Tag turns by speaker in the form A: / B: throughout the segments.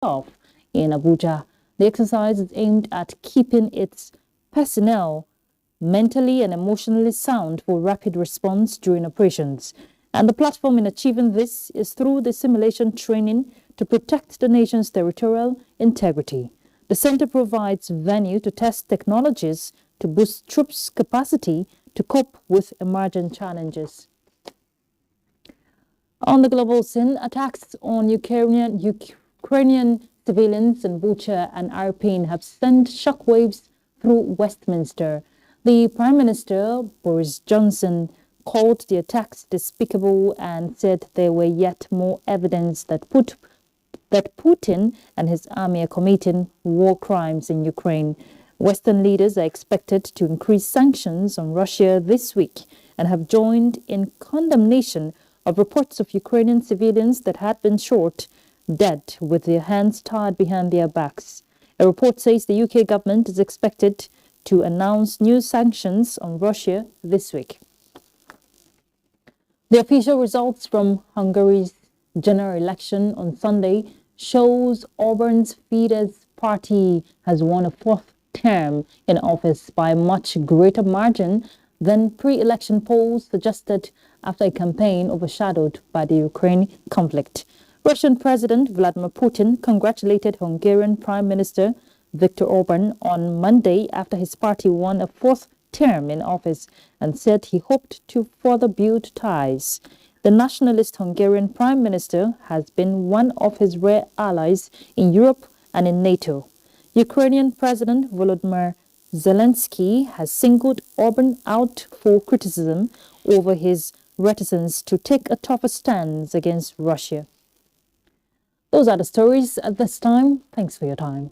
A: off in Abuja. The exercise is aimed at keeping its personnel mentally and emotionally sound for rapid response during operations. And the platform in achieving this is through the simulation training to protect the nation's territorial integrity. The center provides venue to test technologies to boost troops' capacity to cope with emerging challenges. On the global scene, attacks on Ukrainian civilians in Bucha and Irpin have sent shockwaves through Westminster. The Prime Minister, Boris Johnson, called the attacks despicable and said there were yet more evidence that Putin and his army are committing war crimes in Ukraine. Western leaders are expected to increase sanctions on Russia this week and have joined in condemnation of reports of Ukrainian civilians that had been shot dead with their hands tied behind their backs. A report says the UK government is expected to announce new sanctions on Russia this week. The official results from Hungary's general election on Sunday shows Orban's Fidesz party has won a fourth term in office by a much greater margin than pre-election polls suggested after a campaign overshadowed by the Ukraine conflict. Russian President Vladimir Putin congratulated Hungarian Prime Minister Viktor Orban on Monday after his party won a fourth term in office and said he hoped to further build ties. The nationalist Hungarian Prime Minister has been one of his rare allies in Europe and in NATO. Ukrainian President Volodymyr Zelensky has singled Orban out for criticism over his reticence to take a tougher stance against Russia. Those are the stories at this time. Thanks for your time.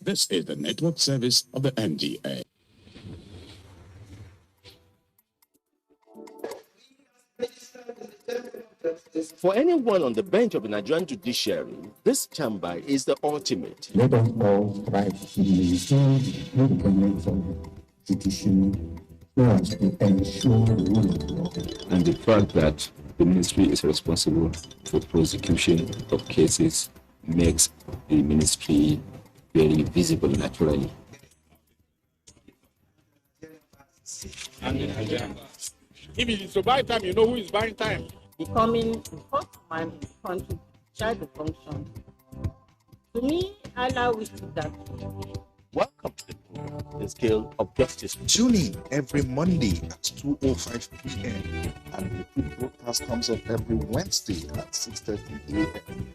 B: This is the network service of the NDA.
C: For anyone on the bench of the Nigerian judiciary, this chamber is the ultimate.
D: Let us all strive to maintain the independence of the judiciary so as to ensure the rule of law.
E: And the fact that the ministry is responsible for prosecution of cases makes the ministry very visible naturally.
F: If it is to buy time, you know who is buying time.
G: Becoming the first man in the country to chart the function. To me, Allah wishes that.
C: Welcome to the scale of justice.
H: Tune in every Monday at 2:05 p.m. and the repeat broadcast comes up every Wednesday at 6:30 a.m.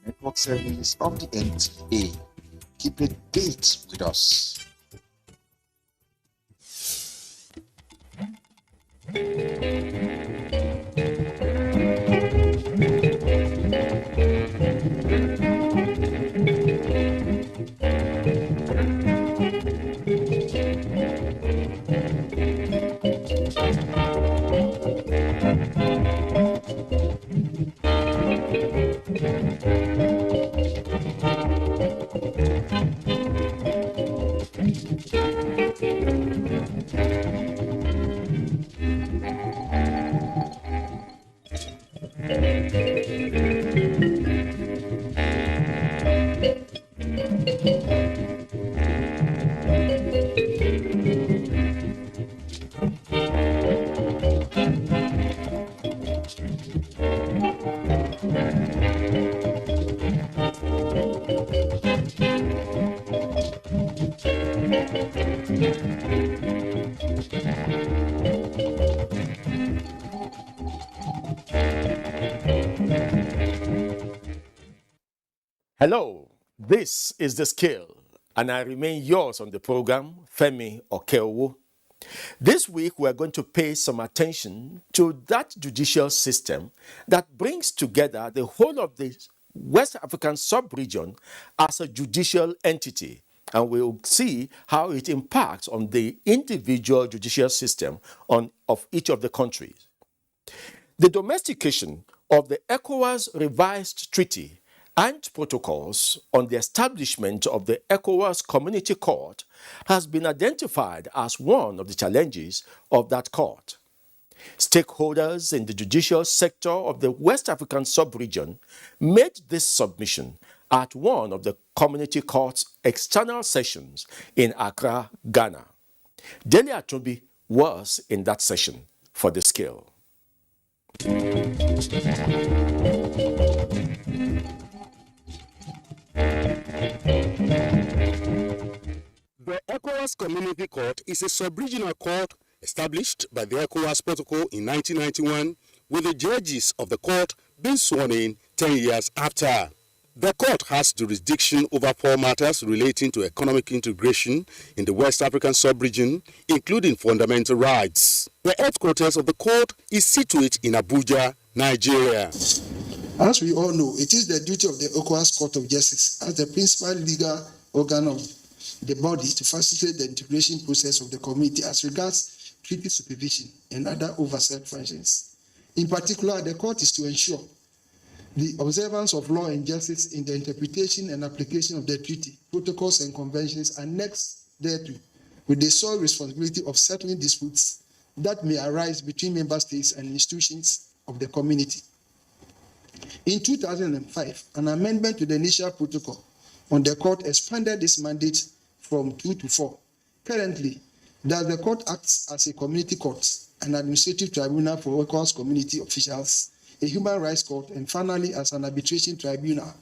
H: Network service of the NTA. Keep a date with us.
C: Hello, this is The Skill, and I remain yours on the program, Femi Okeowo. This week, we're going to pay some attention to that judicial system that brings together the whole of the West African sub-region as a judicial entity, and we'll see how it impacts on the individual judicial system of each of the countries. The domestication of the ECOWAS revised treaty and protocols on the establishment of the ECOWAS Community Court has been identified as one of the challenges of that court. Stakeholders in the judicial sector of the West African sub-region made this submission at one of the Community Court's external sessions in Accra, Ghana. Dele Atumbi was in that session for the scale.
I: The ECOWAS Community Court is a sub-regional court established by the ECOWAS Protocol in 1991, with the judges of the court being sworn in 10 years after. The court has jurisdiction over 4 matters relating to economic integration in the West African sub-region, including fundamental rights. The headquarters of the court is situated in Abuja, Nigeria.
J: As we all know, it is the duty of the ECOWAS Court of Justice as the principal legal organ of the body to facilitate the integration process of the community as regards treaty supervision and other oversight functions. In particular, the court is to ensure the observance of law and justice in the interpretation and application of the treaty, protocols and conventions annexed thereto, with the sole responsibility of settling disputes that may arise between member states and institutions of the community. In 2005, an amendment to the initial protocol on the court expanded this mandate from 2 to 4. Currently, the court acts as a community court, an administrative tribunal for ECOWAS community officials, a human rights court, and finally as an arbitration tribunal.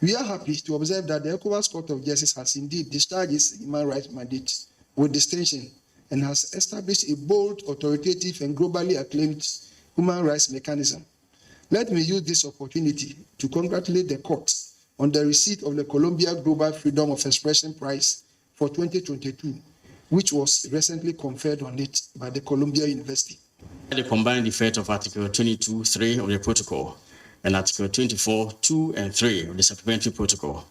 J: We are happy to observe that the ECOWAS Court of Justice has indeed discharged its human rights mandate with distinction and has established a bold, authoritative, and globally acclaimed human rights mechanism. Let me use this opportunity to congratulate the court on the receipt of the Columbia Global Freedom of Expression Prize for 2022, which was recently conferred on it by the Columbia University.
K: The combined effect of Article 22(3) of the protocol and Article 24(2) and 3 of the supplementary protocol.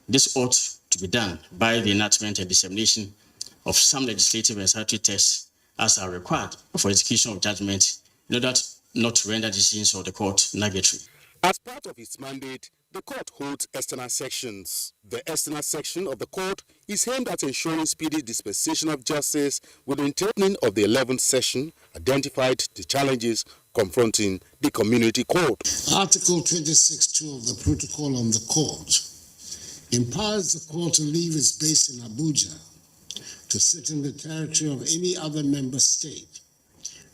K: This ought to be done by the enactment and dissemination of some legislative and statutory texts as are required for execution of judgment in order not to render decisions of the court nugatory.
I: As part of its mandate, the court holds external sections. The external section of the court is aimed at ensuring speedy dispensation of justice. With the opening of the 11th session, identified the challenges confronting the community court.
L: Article 26(2) of the Protocol on the Court empowers the court to leave its base in Abuja to sit in the territory of any other member state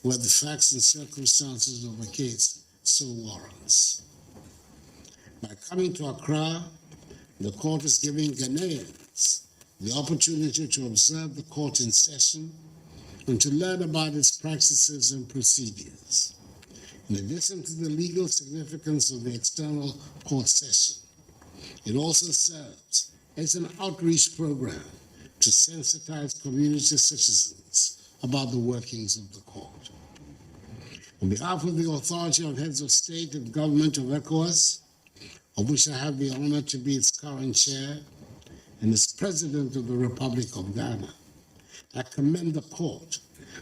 L: where the facts and circumstances of the case so warrants. By coming to Accra, the court is giving Ghanaians the opportunity to observe the court in session and to learn about its practices and procedures. In addition to the legal significance of the external court session, it also serves as an outreach program to sensitize community citizens about the workings of the court. On behalf of the Authority of Heads of State and Government of ECOWAS, of which I have the honor to be its current chair and as President of the Republic of Ghana, I commend the court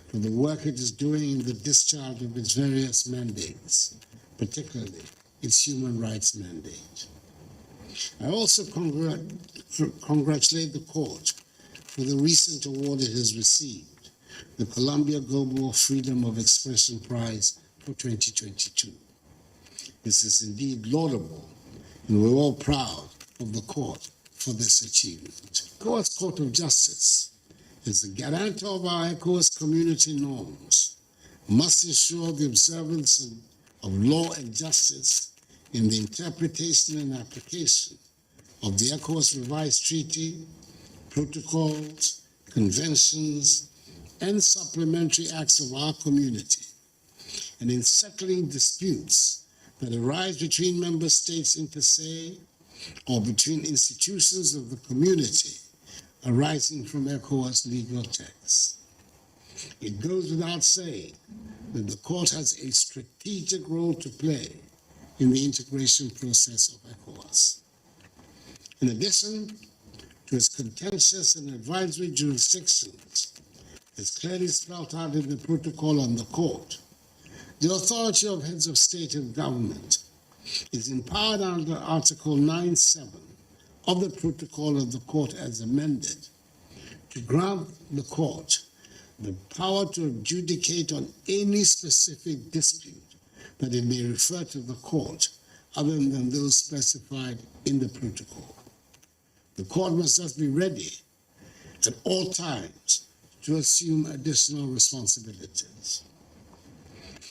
L: for the work it is doing in the discharge of its various mandates, particularly its human rights mandate. I also congratulate the court for the recent award it has received, the Columbia Global Freedom of Expression Prize for 2022. This is indeed laudable, and we're all proud of the court for this achievement. ECOWAS Court of Justice is the guarantor of our ECOWAS community norms, must ensure the observance of law and justice in the interpretation and application of the ECOWAS revised treaty, protocols, conventions, and supplementary acts of our community, and in settling disputes that arise between member states inter se or between institutions of the community arising from ECOWAS legal texts. It goes without saying that the court has a strategic role to play in the integration process of ECOWAS. In addition to its contentious and advisory jurisdictions, as clearly spelled out in the protocol on the court, the authority of heads of state and government is empowered under Article 9.7 of the protocol of the court as amended to grant the court the power to adjudicate on any specific dispute that it may refer to the court other than those specified in the protocol. The court must thus be ready at all times to assume additional responsibilities.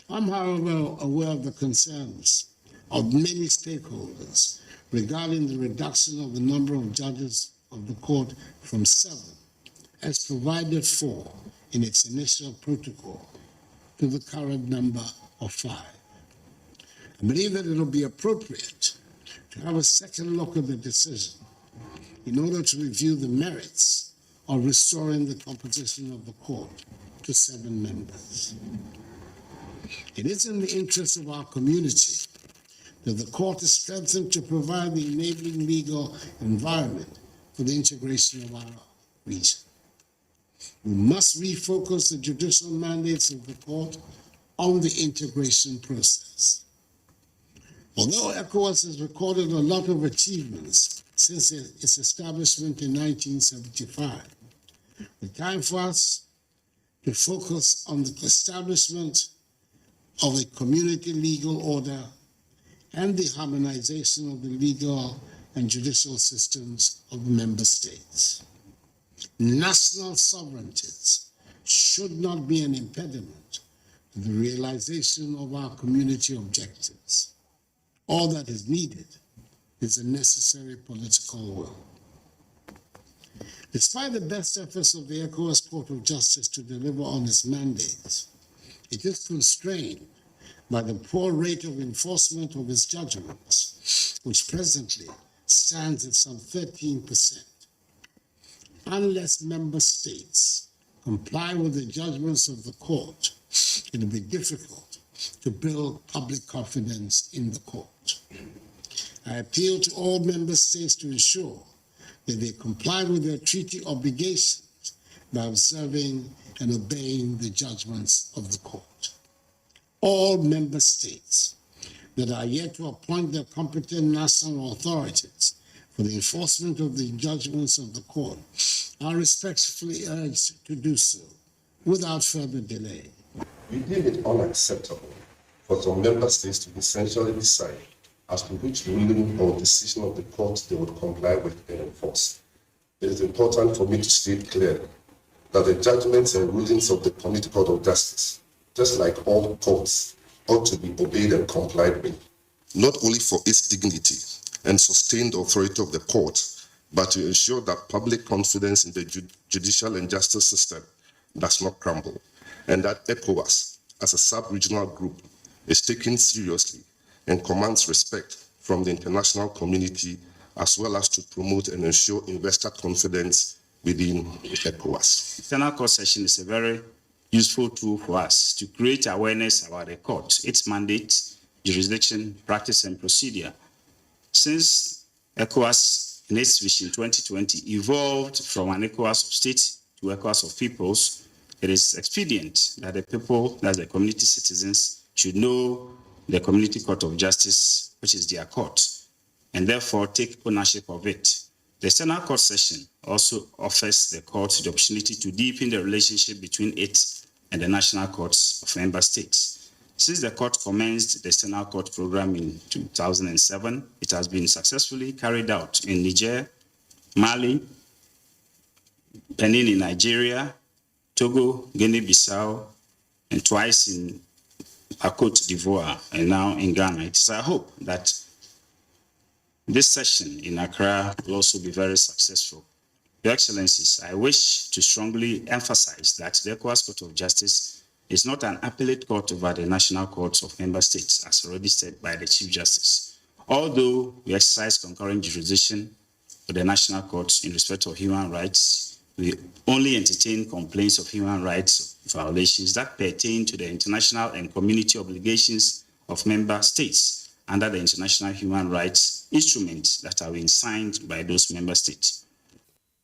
L: I'm, however, aware of the concerns of many stakeholders regarding the reduction of the number of judges of the court from 7, as provided for in its initial protocol, to the current number of 5. I believe that it will be appropriate to have a second look at the decision in order to review the merits of restoring the composition of the court to 7 members. It is in the interest of our community that the court is strengthened to provide the enabling legal environment for the integration of our region. We must refocus the judicial mandates of the court on the integration process. Although ECOWAS has recorded a lot of achievements since its establishment in 1975, the time for us to focus on the establishment of a community legal order and the harmonization of the legal and judicial systems of the member states. National sovereignties should not be an impediment to the realization of our community objectives. All that is needed is a necessary political will. Despite the best efforts of the ECOWAS Court of Justice to deliver on its mandates, it is constrained by the poor rate of enforcement of its judgments, which presently stands at some 13%. Unless member states comply with the judgments of the court, it will be difficult to build public confidence in the court. I appeal to all member states to ensure that they comply with their treaty obligations by observing and obeying the judgments of the court. All member states that are yet to appoint their competent national authorities for the enforcement of the judgments of the court are respectfully urged to do so without further delay.
M: We deem it unacceptable for some member states to essentially decide as to which ruling or decision of the court they would comply with and enforce. It is important for me to state clearly that the judgments and rulings of the Community Court of Justice, just like all courts, ought to be obeyed and complied with, not only for its dignity and sustained authority of the court, but to ensure that public confidence in the judicial and justice system does not crumble, and that ECOWAS, as a sub-regional group, is taken seriously and commands respect from the international community, as well as to promote and ensure investor confidence within ECOWAS.
K: External court session is a very useful tool for us to create awareness about the court, its mandate, jurisdiction, practice, and procedure. Since ECOWAS in its vision 2020 evolved from an ECOWAS of states to ECOWAS of peoples, it is expedient that the people, that the community citizens, should know the Community Court of Justice, which is their court, and therefore take ownership of it. The external court session also offers the court the opportunity to deepen the relationship between it and the national courts of member states. Since the court commenced the external court program in 2007, it has been successfully carried out in Niger, Mali, Benin in Nigeria, Togo, Guinea-Bissau, and twice in Côte d'Ivoire, and now in Ghana. It is our hope that this session in Accra will also be very successful. Your Excellencies, I wish to strongly emphasize that the ECOWAS Court of Justice is not an appellate court over the national courts of member states, as already said by the Chief Justice. Although we exercise concurrent jurisdiction of the national courts in respect of human rights. We only entertain complaints of human rights violations that pertain to the international and community obligations of member states under the international human rights instruments that have been signed by those member states.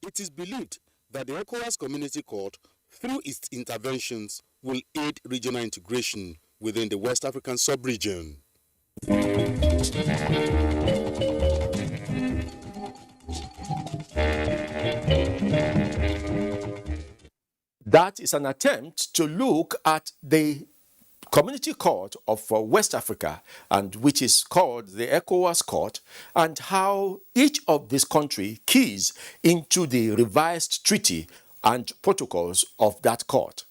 I: It is believed that the ECOWAS Community Court, through its interventions, will aid regional integration within the West African sub-region.
C: That is an attempt to look at the Community Court of West Africa, and which is called the ECOWAS Court, and how each of these countries keys into the revised treaty and protocols of that court.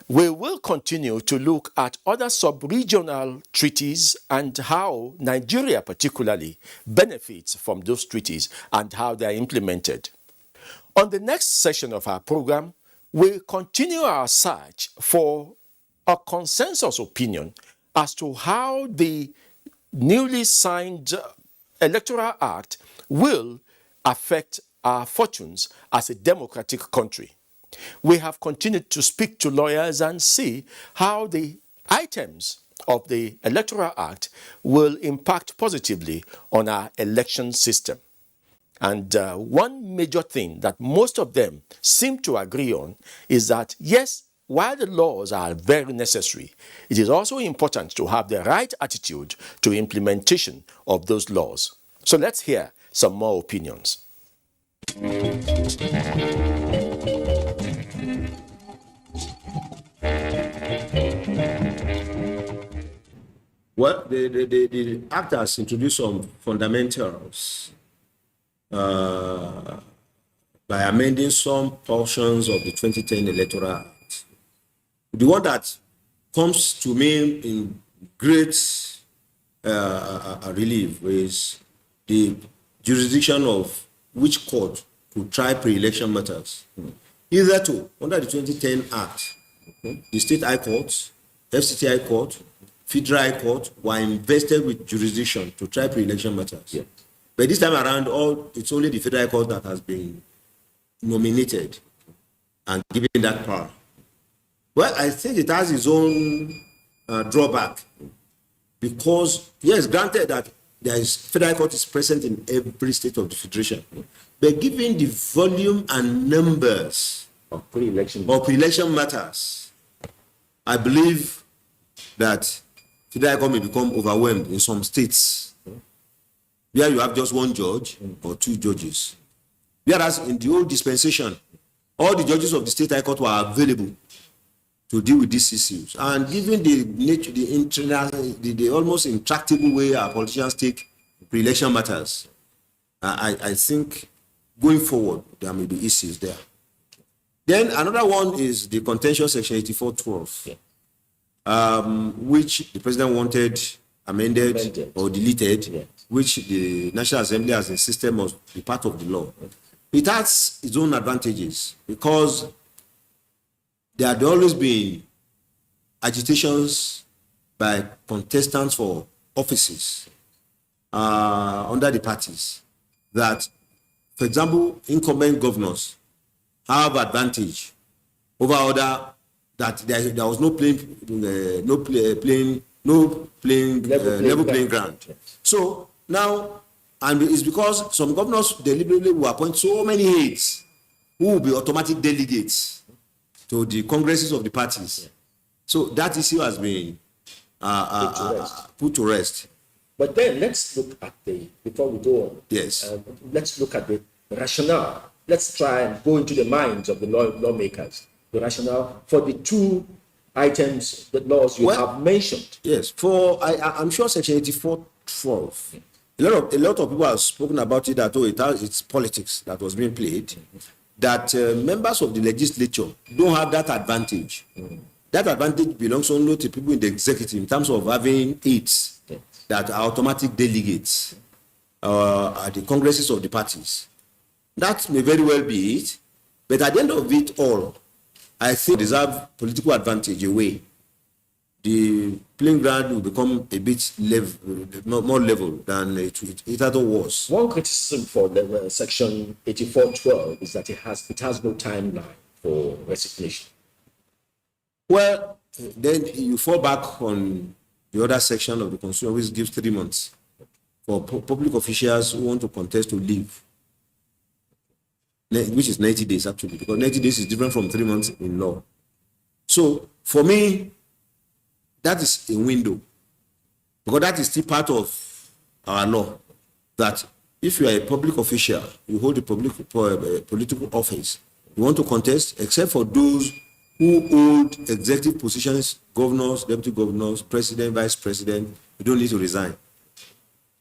C: We will continue to look at other sub-regional treaties and how Nigeria particularly benefits from those treaties and how they are implemented. On the next session of our program, we continue our search for a consensus opinion as to how the newly signed Electoral Act will affect our fortunes as a democratic country. We have continued to speak to lawyers and see how the items of the Electoral Act will impact positively on our election system. And one major thing that most of them seem to agree on is that, yes, while the laws are very necessary, it is also important to have the right attitude to implementation of those laws. So let's hear some more opinions.
N: Well, the Act has introduced some fundamentals by amending some portions of the 2010 Electoral Act. The one that comes to me in great relief is the jurisdiction of which court to try pre-election matters. Hitherto, under the 2010 Act, the State High Court, FCT High Court, Federal High Court were invested with jurisdiction to try pre-election matters. Yeah. But this time around, it's only the Federal High Court that has been nominated and given that power. Well, I think it has its own drawback because, yes, granted that Federal High Court is present in every state of the Federation, but given the volume and numbers of pre-election matters, I believe that Federal High Court may become overwhelmed in some states where you have just one judge or two judges. Whereas in the old dispensation, all the judges of the State High Court were available to deal with these issues. And given the nature, the almost intractable way our politicians take pre-election matters, I think going forward, there may be issues there. Then another one is the contentious section 8412, which the president wanted amended or deleted, which the National Assembly has insisted must be part of the law. It has its own advantages because there had always been agitations by contestants for offices under the parties that, for example, incumbent governors have advantage over other, that there was no level playing ground. So now, and it's because some governors deliberately will appoint so many aides who will be automatic delegates to the congresses of the parties. So that issue has been put to rest.
C: But then let's look at before we go on,
N: yes,
C: let's look at the rationale. Let's try and go into the minds of the lawmakers, the rationale for the two items, the laws you have mentioned.
N: Yes, I'm sure Section 8412. A lot of people have spoken about it, that it's politics that was being played, that members of the legislature don't have that advantage. That advantage belongs only to people in the executive in terms of having aides that are automatic delegates at the congresses of the parties. That may very well be it, but at the end of it all, I think deserve political advantage away. the playing ground will become a bit more level than it other was.
C: One criticism for the section 8412 is that it has no timeline for resignation.
N: Well, then you fall back on the other section of the Constitution, which gives 3 months for public officials who want to contest to leave, which is 90 days actually, because 90 days is different from 3 months in law. So for me, that is a window, because that is still part of our law, that if you are a public official, you hold a political office, you want to contest, except for those who hold executive positions, governors, deputy governors, president, vice president, you don't need to resign.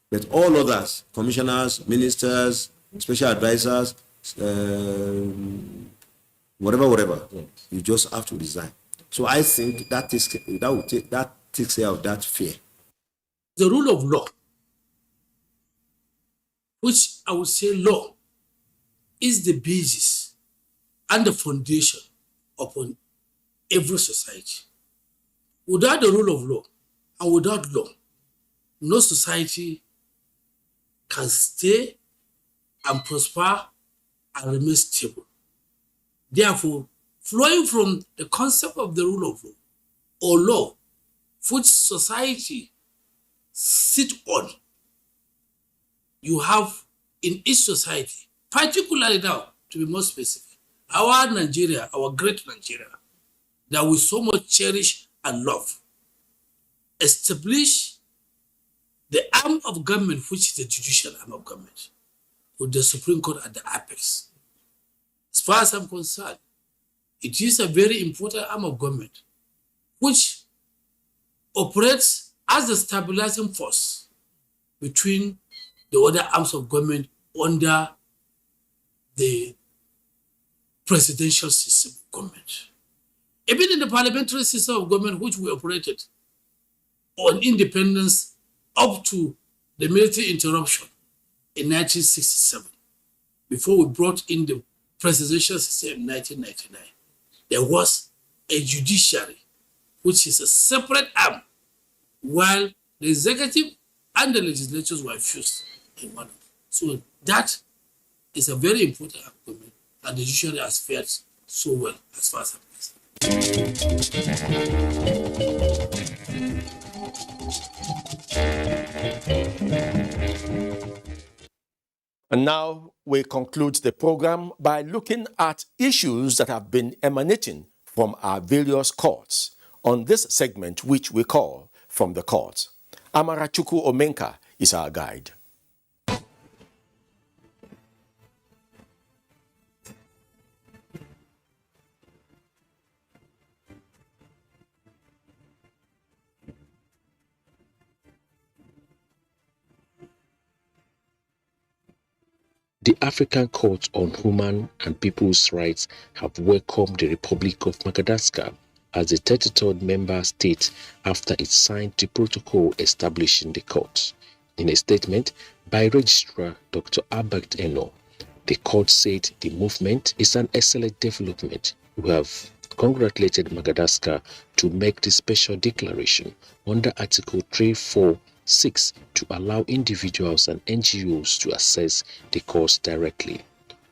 N: But all others, commissioners, ministers, special advisors, whatever, you just have to resign. So I think that takes care of that fear.
O: The rule of law, which I would say law, is the basis and the foundation upon every society. Without the rule of law and without law, no society can stay and prosper and remain stable. Therefore, flowing from the concept of the rule of law or law, which society sit on, you have in each society, particularly now, to be more specific, our Nigeria, our great Nigeria, that we so much cherish and love, establish the arm of government, which is the judicial arm of government, with the Supreme Court at the apex. As far as I'm concerned, it is a very important arm of government, which operates as a stabilizing force between the other arms of government under the presidential system of government. Even in the parliamentary system of government, which we operated on independence up to the military interruption in 1967, before we brought in the presidential system in 1999, there was a judiciary, which is a separate arm, while the executive and the legislatures were fused in one. So that is a very important argument, and the judiciary has fared so well as far as I'm concerned.
C: And now we conclude the program by looking at issues that have been emanating from our various courts on this segment, which we call From the Court. Amarachuku Omenka is our guide.
P: The African Court on Human and People's Rights have welcomed the Republic of Madagascar as the 33rd member state after it signed the protocol establishing the court. In a statement by Registrar Dr. Albert Eno, the court said the movement is an excellent development. We have congratulated Madagascar to make the special declaration under Article 346 to allow individuals and NGOs to access the courts directly.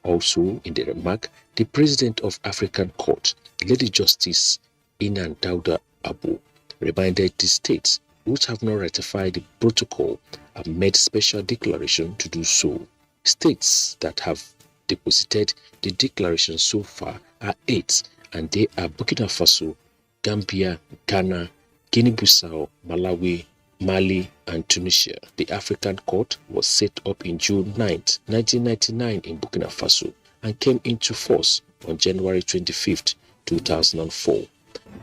P: Also, in the remark, the President of African Court, Lady Justice Inan Dauda Abu, reminded the states which have not ratified the protocol have made special declaration to do so. States that have deposited the declaration so far are 8, and they are Burkina Faso, Gambia, Ghana, Guinea-Bissau, Malawi, Mali, and Tunisia. The African Court was set up in June 9, 1999 in Burkina Faso and came into force on January 25, 2004.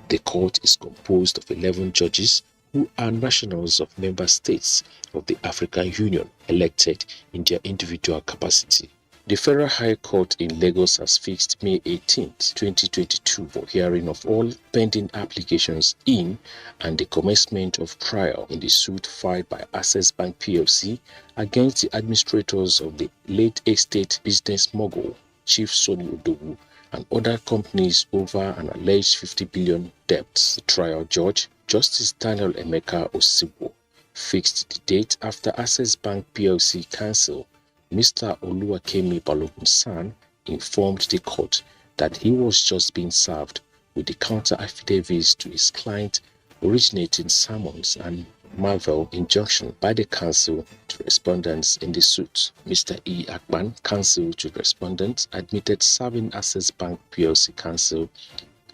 P: The court is composed of 11 judges who are nationals of member states of the African Union elected in their individual capacity. The Federal High Court in Lagos has fixed May 18, 2022 for hearing of all pending applications in and the commencement of trial in the suit filed by Access Bank PLC against the administrators of the late estate business mogul Chief Sonny Odogu and other companies over an alleged 50 billion debts. The trial judge, Justice Daniel Emeka Osibo fixed the date after Access Bank PLC Counsel, Mr. Oluwakemi Balogun-San, informed the court that he was just being served with the counter affidavits to his client originating summons and Marvel injunction by the counsel to respondents in the suit. Mr. E. Akpan, counsel to respondents, admitted serving Access Bank PLC counsel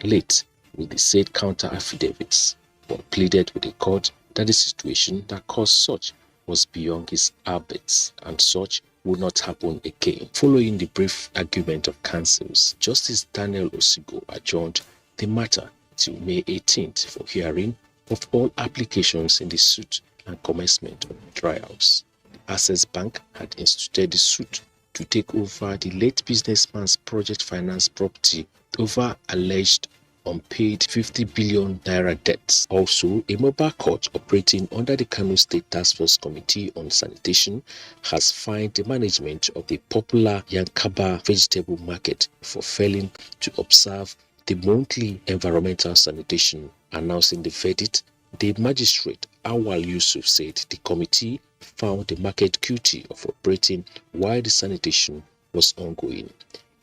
P: late with the said counter affidavits, but pleaded with the court that the situation that caused such was beyond his habits and such would not happen again. Following the brief argument of counsels, Justice Daniel Osigo adjourned the matter till May 18th for hearing of all applications in the suit and commencement of trials. The Access Bank had instituted the suit to take over the late businessman's project finance property over alleged unpaid 50 billion naira debts. Also, a mobile court operating under the Kano State Task Force Committee on Sanitation has fined the management of the popular Yankaba vegetable market for failing to observe the monthly environmental sanitation. Announcing the verdict, the magistrate Awal Yusuf said the committee found the market guilty of operating while the sanitation was ongoing.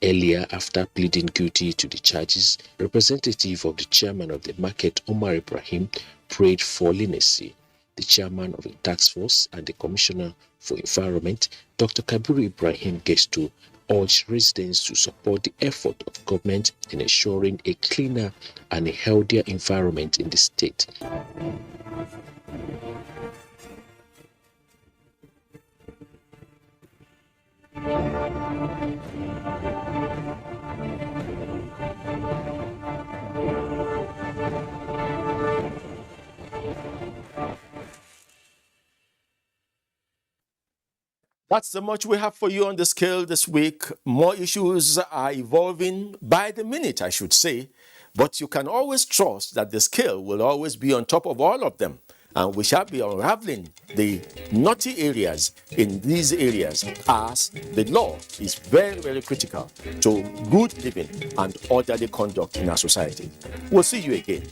P: Earlier, after pleading guilty to the charges, representative of the chairman of the market, Omar Ibrahim, prayed for leniency. The chairman of the task force and the commissioner for environment, Dr. Kabiru Ibrahim Gesto, urged residents to support the effort of government in ensuring a cleaner and a healthier environment in the state.
C: That's the much we have for you on the scale this week. More issues are evolving by the minute, I should say, but you can always trust that the scale will always be on top of all of them, and we shall be unraveling the naughty areas in these areas, as the law is very, very critical to good living and orderly conduct in our society. We'll see you again.